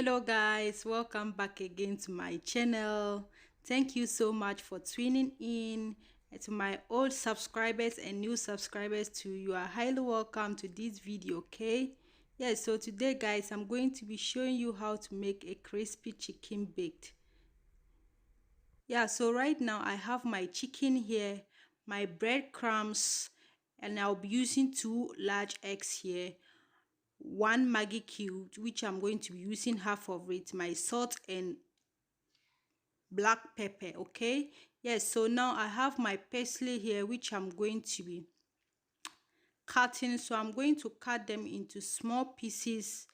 Hello guys, welcome back again to my channel. Thank you so much for tuning in. And to my old subscribers and new subscribers too, you are highly welcome to this video. Okay, yes, so today guys, I'm going to be showing you how to make a crispy chicken baked. Yeah, so right now I have my chicken here, my breadcrumbs, and I'll be using 2 large eggs here, one Maggi cube, which I'm going to be using half of it, my salt and black pepper. Okay, yes, so now I have my parsley here, which I'm going to be cutting. So I'm going to cut them into small pieces.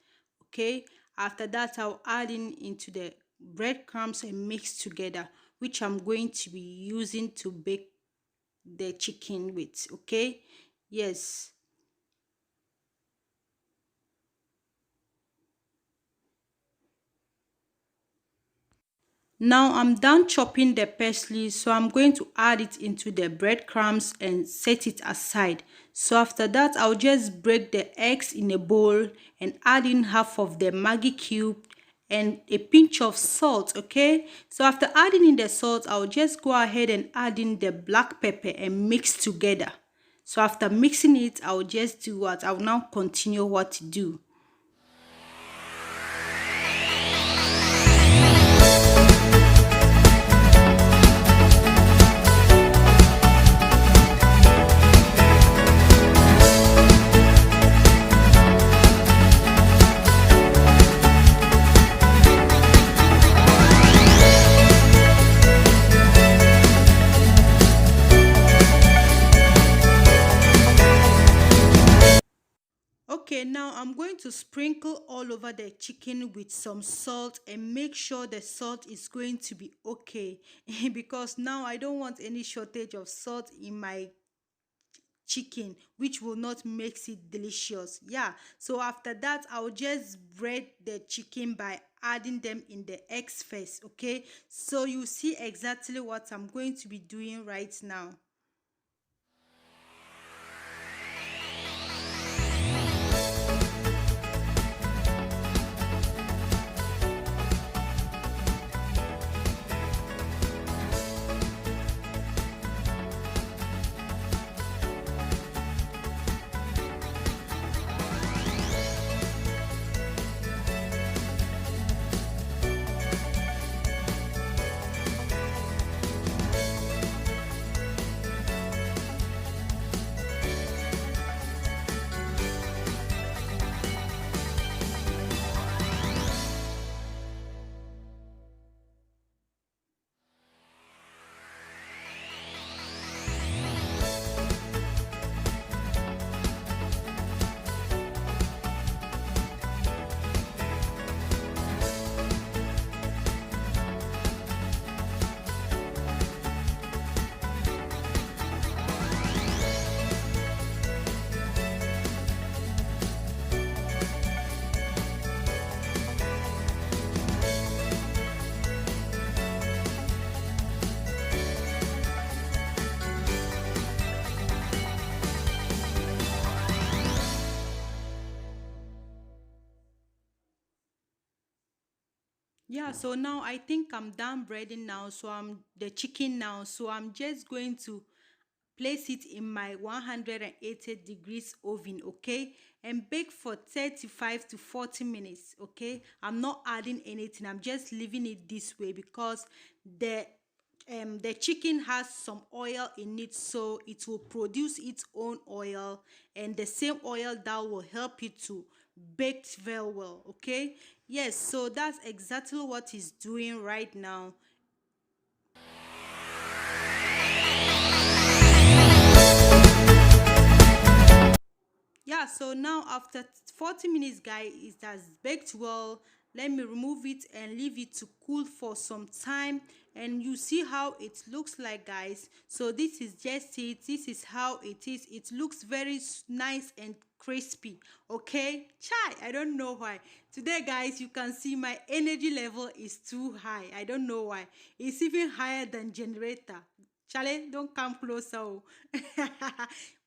Okay, after that I'll add into the breadcrumbs and mix together, which I'm going to be using to bake the chicken with. Okay, yes. Now I'm done chopping the parsley, so I'm going to add it into the breadcrumbs and set it aside. So after that, I'll just break the eggs in a bowl and add in half of the Maggi cube and a pinch of salt. Okay, so after adding in the salt, I'll just go ahead and add in the black pepper and mix together. So after mixing it, I'll just do what? I'll now continue what to do. Okay, now I'm going to sprinkle all over the chicken with some salt and make sure the salt is going to be okay because now I don't want any shortage of salt in my chicken, which will not make it delicious. Yeah, so after that I'll just bread the chicken by adding them in the eggs first. Okay, so you see exactly what I'm going to be doing right now. Yeah, so now I think I'm done breading now. So I'm the chicken now. So I'm just going to place it in my 180 degrees oven. Okay, and bake for 35 to 40 minutes. Okay, I'm not adding anything. I'm just leaving it this way because the chicken has some oil in it, so it will produce its own oil, and the same oil that will help it to bake very well. Okay, yes, so that's exactly what he's doing right now. Yeah, so now after 40 minutes guys, it has baked well. Let me remove it and leave it to cool for some time, and you see how it looks like guys. So this is just it. This is how it is. It looks very nice and crispy. Okay, chai, I don't know why today guys, you can see my energy level is too high. I don't know why. It's even higher than generator. Charlie, don't come closer. Oh.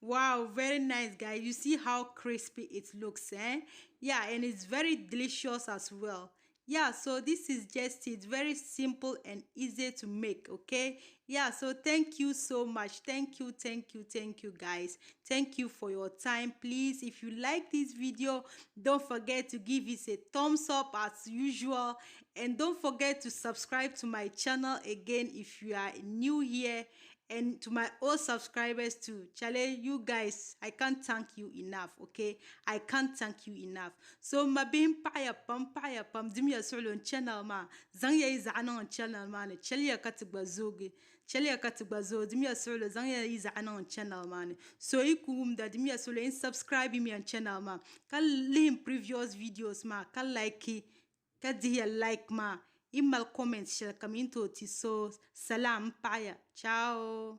Wow, very nice, guys. You see how crispy it looks, eh? Yeah, and it's very delicious as well. Yeah, so this is just it, very simple and easy to make. Okay, yeah, so thank you so much. Thank you guys. Thank you for your time. Please, if you like this video, don't forget to give it a thumbs up as usual, and don't forget to subscribe to my channel again if you are new here, and to my old subscribers too. Chale, you guys, I can't thank you enough. Okay, I can't thank you enough. So ma bin paya pam dim ya solo channel ma zang ya izana on channel ma ne chale ya katigba zoge chale ya katigba zo dim ya solo zang ya izana on channel ma ne. So ikum da dim ya solo in subscribe mi on channel ma kal lim previous videos ma kal like ka diya like ma imal comment share kaminto ti. So salam paya ciao.